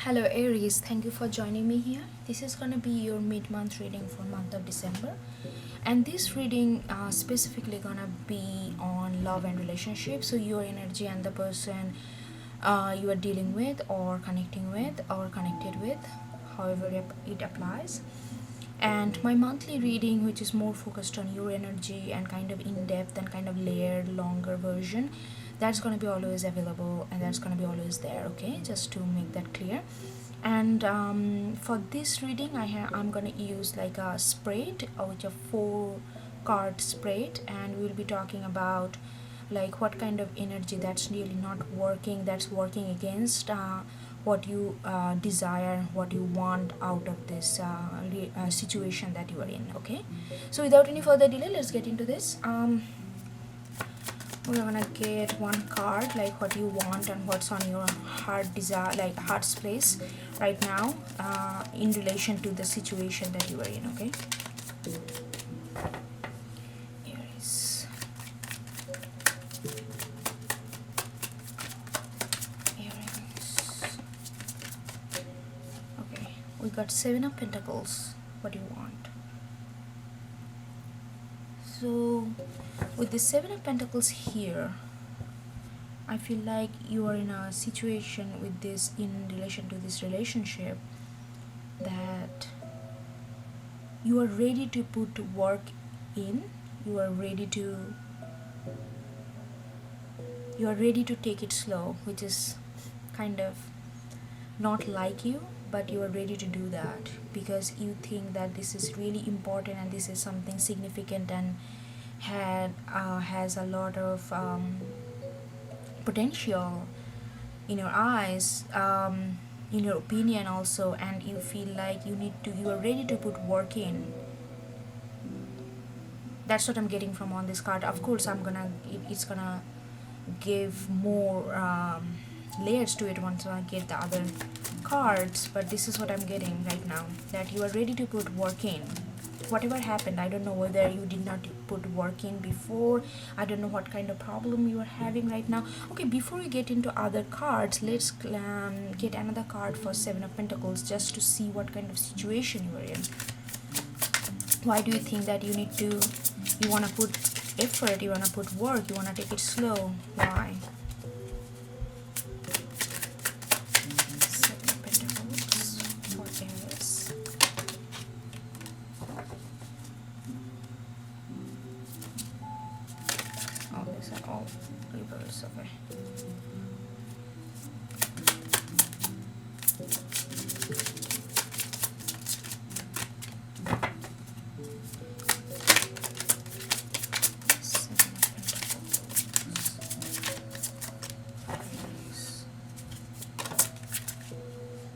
Hello Aries, thank you for joining me here. This is gonna be your mid-month reading for month of December, and this reading specifically gonna be on love and relationship. So your energy and the person you are dealing with, or connecting with, or connected with, however it applies. And my monthly reading, which is more focused on your energy and kind of in-depth and kind of layered longer version, that's going to be always available and that's going to be always there. Okay, just to make that clear. And for this reading I'm going to use like a spread, which a 4 card spread, and we'll be talking about like what kind of energy that's really not working, that's working against what you desire, what you want out of this situation that you are in. Okay, so without any further delay, let's get into this. We're gonna get 1 card, like what you want and what's on your heart desire, like heart's place right now in relation to the situation that you are in. Okay, Aries. Okay, we got 7 of Pentacles. What do you want? So with the 7 of Pentacles here, I feel like you are in a situation with this, in relation to this relationship, that you are ready to put work in, you are ready to take it slow, which is kind of not like you, but you are ready to do that because you think that this is really important and this is something significant and has a lot of potential in your eyes, in your opinion also, and you feel like you are ready to put work in. That's what I'm getting from on this card. Of course, it's gonna give more layers to it once I get the other cards, but this is what I'm getting right now, that you are ready to put work in. Whatever happened, I don't know whether you did not put work in before, I don't know what kind of problem you are having right now. Okay, before we get into other cards, let's get another card for 7 of Pentacles, just to see what kind of situation you are in. Why do you think that you want to put effort, you want to put work, you want to take it slow? Why? 7 of Pentacles for Aries. Oh, these are all reverse. Okay.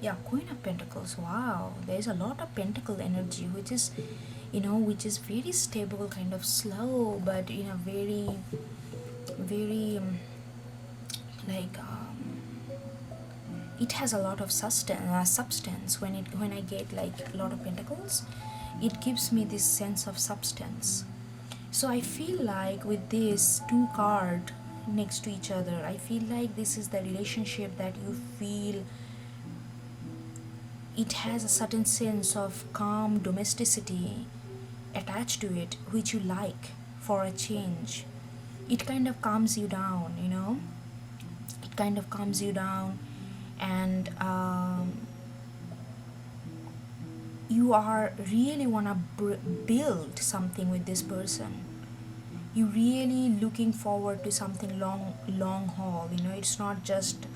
Yeah, Queen of Pentacles. Wow, there's a lot of pentacle energy, which is very stable, kind of slow, but in a very like it has a lot of substance. When I get like a lot of pentacles, it gives me this sense of substance. So I feel like with this 2 card next to each other, I feel like this is the relationship that you feel it has a certain sense of calm domesticity attached to it, which you like for a change. It kind of calms you down, it kind of calms you down, and you are really want to build something with this person. You really looking forward to something long haul. It's not just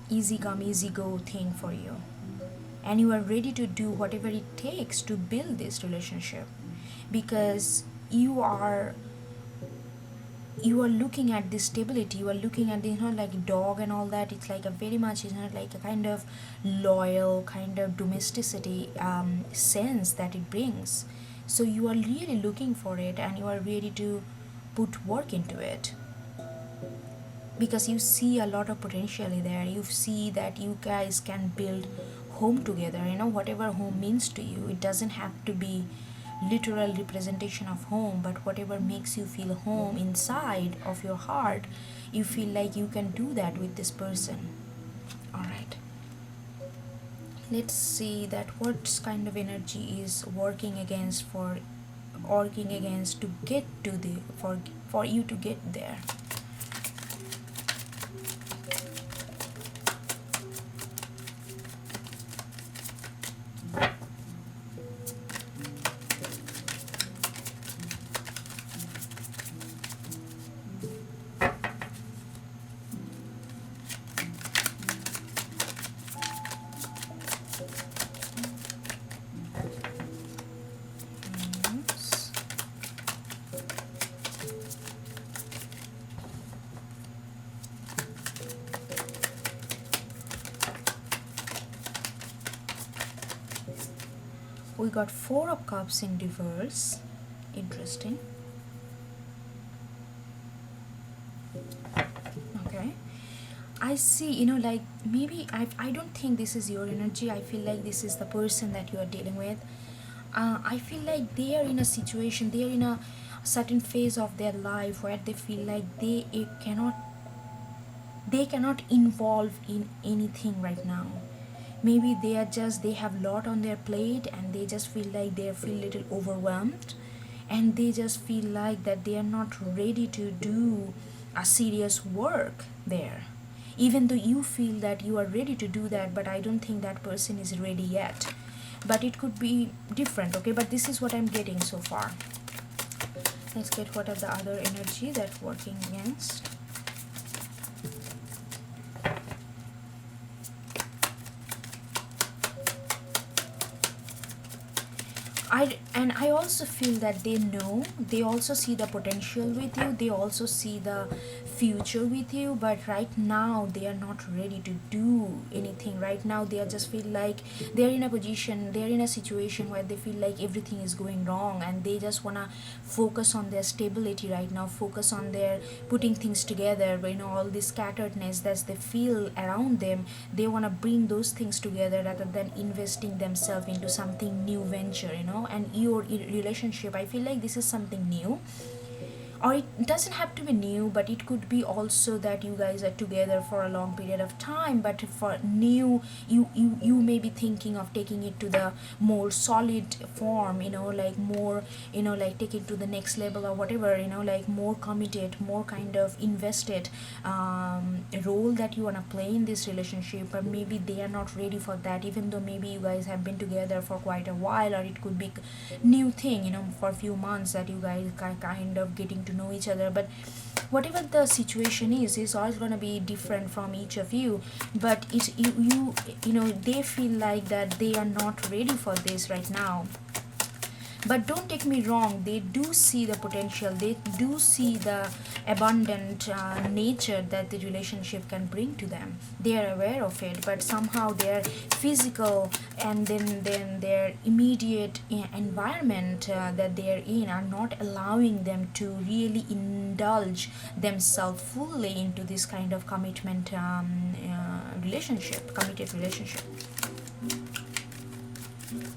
easy come easy go thing for you, and you are ready to do whatever it takes to build this relationship, because you are looking at this stability, you are looking at the, like dog and all that. It's like a very much, like a kind of loyal kind of domesticity sense that it brings. So you are really looking for it and you are ready to put work into it, because you see a lot of potential there. You see that you guys can build home together. Whatever home means to you, it doesn't have to be literal representation of home, but whatever makes you feel home inside of your heart, you feel like you can do that with this person. All right, Let's see that what kind of energy is working against to get to the for you to get there. Yes. We got Four of Cups in reverse. Interesting. Okay. I see, like maybe I don't think this is your energy. I feel like this is the person that you are dealing with. I feel like they are in a situation, they are in a certain phase of their life where they feel like they cannot involve in anything right now. Maybe they have a lot on their plate and they just feel like they feel a little overwhelmed, and they just feel like that they are not ready to do a serious work there, even though you feel that you are ready to do that. But I don't think that person is ready yet, but it could be different. Okay, but this is what I'm getting so far. Let's get what are the other energy that working against. I also feel that they also see the potential with you, they also see the future with you, but right now they are not ready to do anything. Right now they are just feel like they're in a situation where they feel like everything is going wrong, and they just want to focus on their stability right now, focus on their putting things together. But all this scatteredness that they feel around them, they want to bring those things together rather than investing themselves into something new venture. And your relationship, I feel like this is something new, or it doesn't have to be new, but it could be also that you guys are together for a long period of time. But for new, you may be thinking of taking it to the more solid form, like more, like take it to the next level or whatever, like more committed, more kind of invested role that you want to play in this relationship. But maybe they are not ready for that, even though maybe you guys have been together for quite a while, or it could be new thing, for a few months that you guys kind of getting to know each other. But whatever the situation is always going to be different from each of you. But they feel like that they are not ready for this right now. But don't take me wrong, they do see the potential, they do see the abundant nature that the relationship can bring to them. They are aware of it, but somehow their physical and then their immediate environment that they are in are not allowing them to really indulge themselves fully into this kind of committed relationship.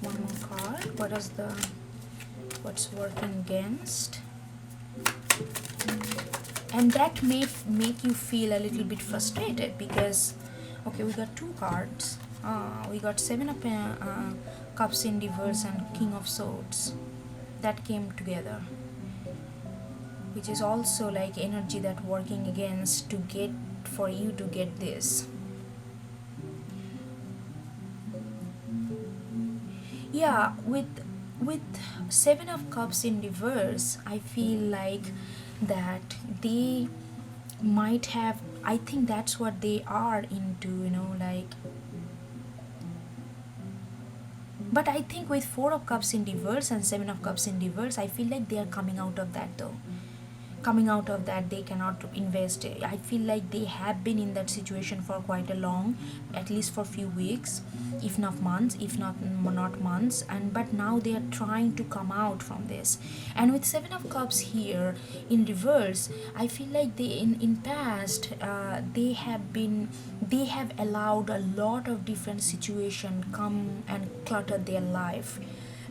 One more card. What's working against? And that may make you feel a little bit frustrated because, okay, we got two cards. We got Seven of Cups in reverse and King of Swords that came together, which is also like energy that working against for you to get this. Yeah, with Seven of Cups in reverse, I feel like that they might have, I think that's what they are into, like. But I think with Four of Cups in reverse and Seven of Cups in reverse, I feel like they are coming out of that though. Coming out of that, they cannot invest. I feel like they have been in that situation for quite a long, at least for few weeks, if not months, if not months. And but now they are trying to come out from this. And with Seven of Cups here in reverse, I feel like they in past they have allowed a lot of different situation come and clutter their life.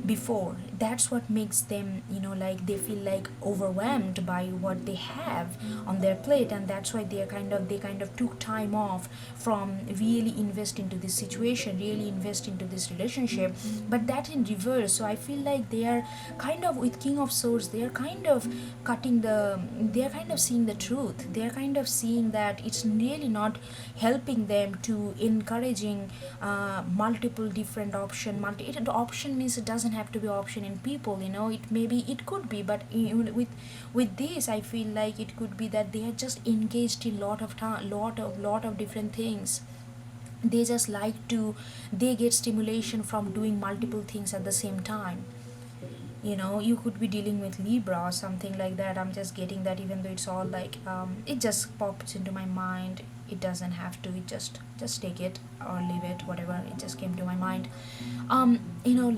before. That's what makes them, like they feel like overwhelmed by what they have on their plate, and that's why they kind of took time off from really invest into this situation, really invest into this relationship. But that in reverse. So I feel like they are kind of, with King of Swords, they are kind of they are kind of seeing the truth. They are kind of seeing that it's really not helping them to encouraging multiple different option means it doesn't have to be option in people, it could be, but with this I feel like it could be that they are just engaged in lot of different things. They just like to, they get stimulation from doing multiple things at the same time. You could be dealing with Libra or something like that. I'm just getting that, even though it's all like it just pops into my mind. It doesn't have to, it just take it or leave it, whatever, it just came to my mind.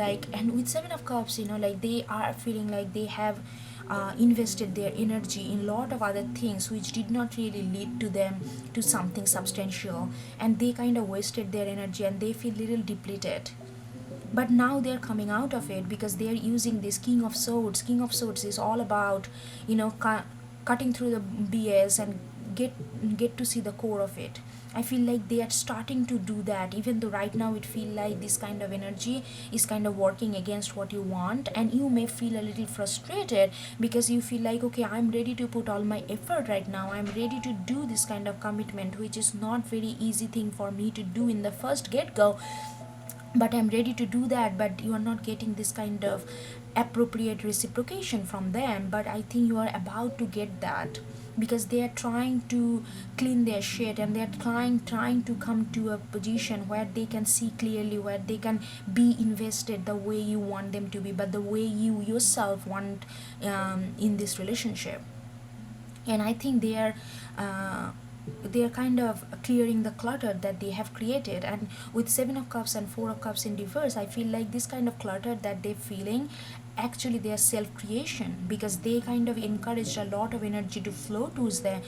Like, and with Seven of Cups, like they are feeling like they have invested their energy in a lot of other things which did not really lead to them to something substantial, and they kind of wasted their energy and they feel little depleted. But now they're coming out of it because they're using this King of Swords. King of Swords is all about, cutting through the BS and get to see the core of it. I feel like they are starting to do that, even though right now it feel like this kind of energy is kind of working against what you want, and you may feel a little frustrated because you feel like, okay, I'm ready to put all my effort right now, I'm ready to do this kind of commitment, which is not very easy thing for me to do in the first get-go, but I'm ready to do that. But you are not getting this kind of appropriate reciprocation from them, but I think you are about to get that, because they are trying to clean their shit, and they're trying to come to a position where they can see clearly, where they can be invested the way you want them to be, but the way you yourself want in this relationship. And I think they are kind of clearing the clutter that they have created. And with Seven of Cups and Four of Cups in reverse, I feel like this kind of clutter that they're feeling, actually their self creation, because they kind of encouraged a lot of energy to flow towards them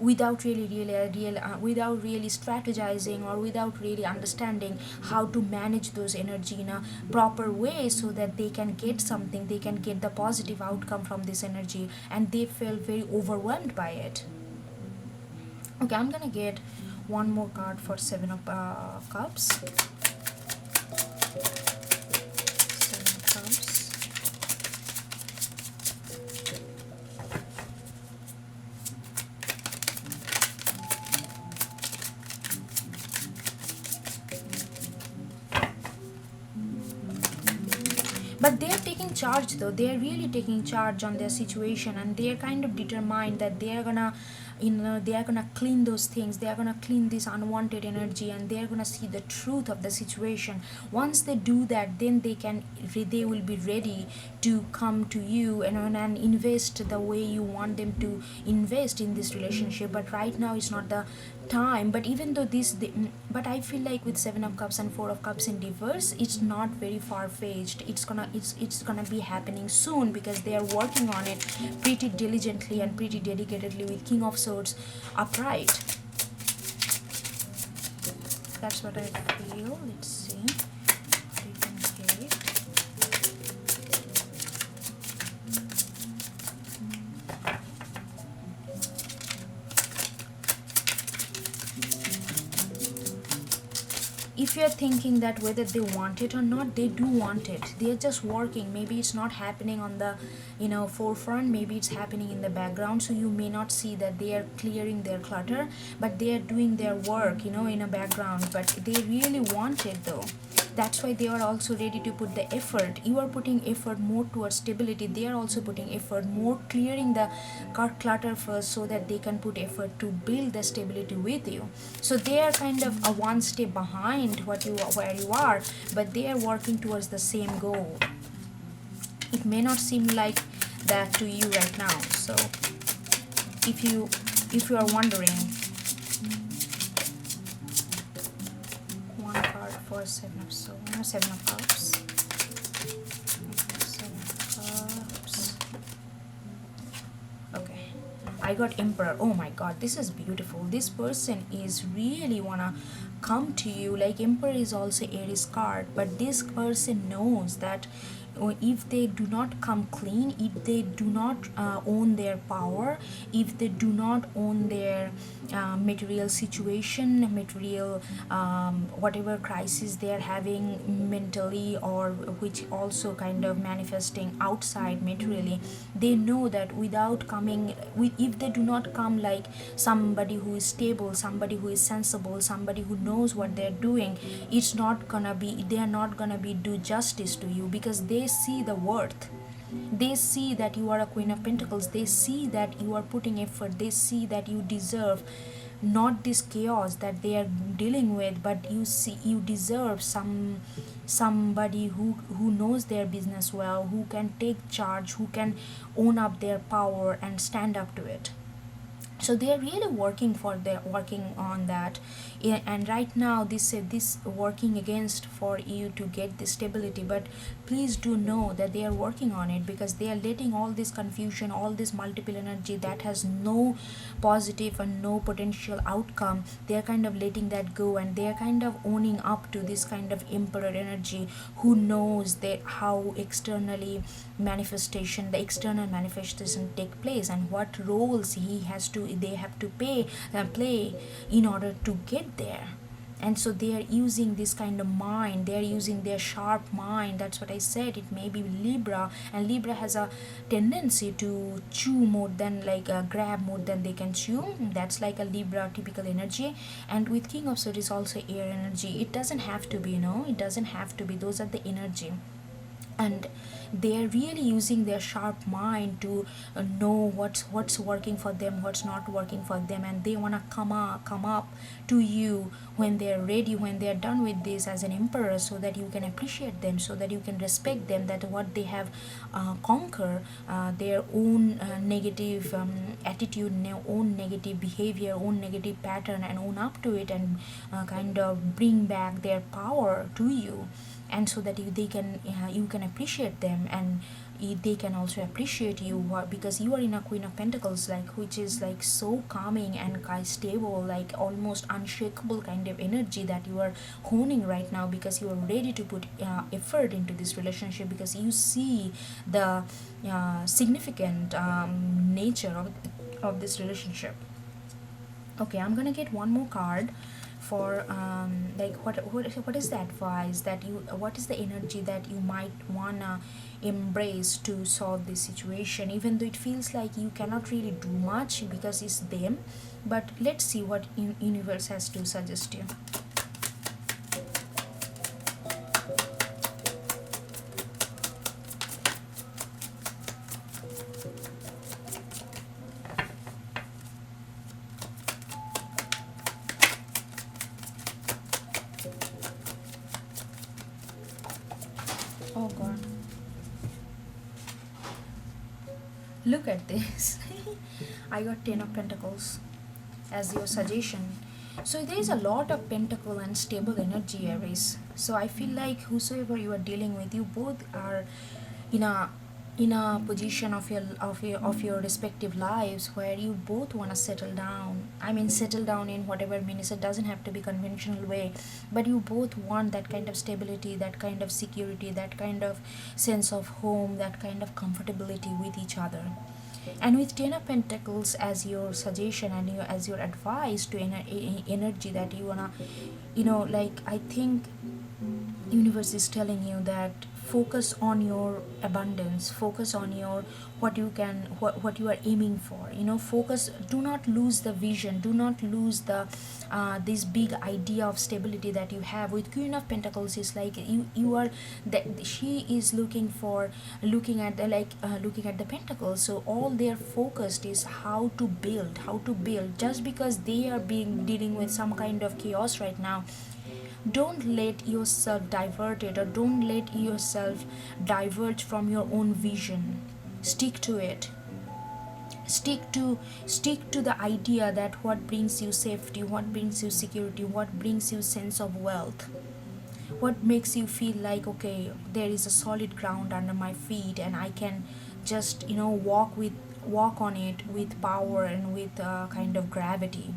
without without really strategizing, or without really understanding how to manage those energy in a proper way, so that they can get something, they can get the positive outcome from this energy, and they felt very overwhelmed by it. Okay, I'm gonna get one more card for Seven of Cups. Seven of Cups. But they are taking charge, though. They are really taking charge on their situation, and they are kind of determined that they are gonna, they are gonna clean those things, they are gonna clean this unwanted energy, and they are gonna see the truth of the situation. Once they do that, then they will be ready to come to you and invest the way you want them to invest in this relationship. But right now is not the time. But even though but I feel like with Seven of Cups and Four of Cups in reverse, it's not very far-fetched. It's gonna be happening soon, because they are working on it pretty diligently and pretty dedicatedly with King of Swords upright. That's what I feel. Let's see what we can get. If you're thinking that whether they want it or not, they do want it. They're just working. Maybe it's not happening on the forefront, maybe it's happening in the background, so you may not see that they are clearing their clutter, but they are doing their work in a background. But they really want it, though. That's why they are also ready to put the effort. You are putting effort more towards stability. They are also putting effort more clearing the clutter first, so that they can put effort to build the stability with you. So they are kind of a one step behind where you are, but they are working towards the same goal. It may not seem like that to you right now. So if you are wondering, one card for Seven of Cups. Seven of Cups. Okay, I got Emperor. Oh my god, this is beautiful. This person is really wanna come to you. Like Emperor is also Aries card, but this person knows that if they do not come clean, if they do not own their power, if they do not own their material situation, material whatever crisis they are having mentally, or which also kind of manifesting outside materially, they know that without coming with, if they do not come like somebody who is stable, somebody who is sensible, somebody who knows what they're doing, it's not gonna be, they are not gonna be do justice to you, because they see the worth. They see that you are a Queen of Pentacles, they see that you are putting effort, they see that you deserve not this chaos that they are dealing with, but you see you deserve somebody who knows their business well, who can take charge, who can own up their power and stand up to it. So they are really working on that. And right now this working against for you to get the stability, but please do know that they are working on it, because they are letting all this confusion, all this multiple energy that has no positive and no potential outcome, they are kind of letting that go, and they are kind of owning up to this kind of emperor energy, who knows that how the external manifestation take place, and what roles they have to play in order to get there. And so they are using this kind of mind, they are using their sharp mind. That's what I said, it may be Libra, and Libra has a tendency to chew more than like grab more than they can chew. That's like a Libra typical energy. And with King of Swords is also air energy. It doesn't have to be, it doesn't have to be, those are the energy. And they're really using their sharp mind to know what's working for them, what's not working for them, and they want to come up to you when they're ready, when they're done with this as an emperor, so that you can appreciate them, so that you can respect them, that what they have conquer their own negative attitude, own negative behavior, own negative pattern, and own up to it, and kind of bring back their power to you. And so that you can appreciate them, and they can also appreciate you, because you are in a Queen of Pentacles, like, which is like so calming and kind stable, like almost unshakable kind of energy that you are honing right now, because you are ready to put effort into this relationship, because you see the significant nature of this relationship. Okay, I'm gonna get one more card for like what is the advice that you, what is the energy that you might wanna embrace to solve this situation, even though it feels like you cannot really do much because it's them. But let's see what universe has to suggest you. Oh god, look at this. I got 10 of Pentacles as your suggestion. So there is a lot of pentacle and stable energy, Aries. So I feel like whosoever you are dealing with, you both are in a position of your respective lives where you both want to settle down. I mean, settle down in whatever means. It doesn't have to be conventional way, but you both want that kind of stability, that kind of security, that kind of sense of home, that kind of comfortability with each other. And with 10 of Pentacles as your suggestion, and as your advice to energy that you wanna, like, I think universe is telling you that focus on your abundance, focus on your what you are aiming for, focus, do not lose the vision, do not lose the this big idea of stability that you have. With Queen of Pentacles is like you are that she is looking at the pentacles, so all their focused is how to build. Just because they are being dealing with some kind of chaos right now, don't let yourself diverted, or don't let yourself diverge from your own vision. Stick to it. Stick to the idea that what brings you safety, what brings you security, what brings you sense of wealth, what makes you feel like, okay, there is a solid ground under my feet, and I can just walk on it with power and with kind of gravity.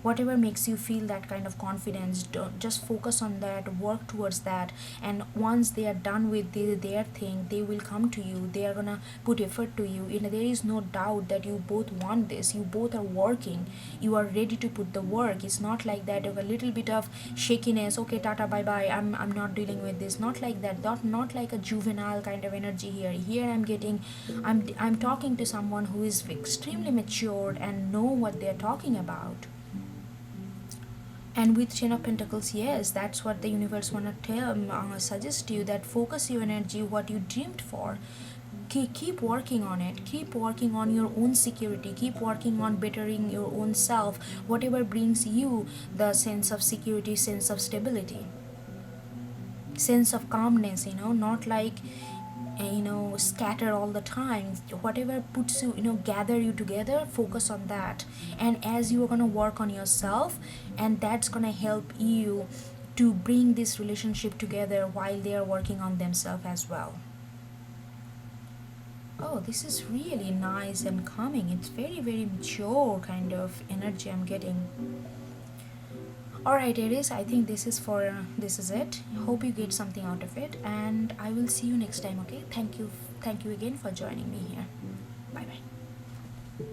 whatever makes you feel that kind of confidence, don't just focus on that, work towards that. And once they are done with their thing, they will come to you, they are gonna put effort to you. There is no doubt that you both want this, you both are working, you are ready to put the work. It's not like that of a little bit of shakiness, okay, tata, bye bye, I'm not dealing with this. Not like that, not like a juvenile kind of energy here. I'm talking to someone who is extremely matured and know what they're talking about. And with Ten of Pentacles, yes, that's what the universe wanna suggest you, that focus your energy what you dreamed for. Keep working on it, keep working on your own security, keep working on bettering your own self, whatever brings you the sense of security, sense of stability, sense of calmness, not like scatter all the time. Whatever puts you, gather you together, focus on that. And as you are going to work on yourself, and that's going to help you to bring this relationship together while they are working on themselves as well. Oh, this is really nice and calming. It's very, very mature kind of energy I'm getting. Alright, Aries, I think this is it. Hope you get something out of it, and I will see you next time, okay? Thank you again for joining me here. Bye bye.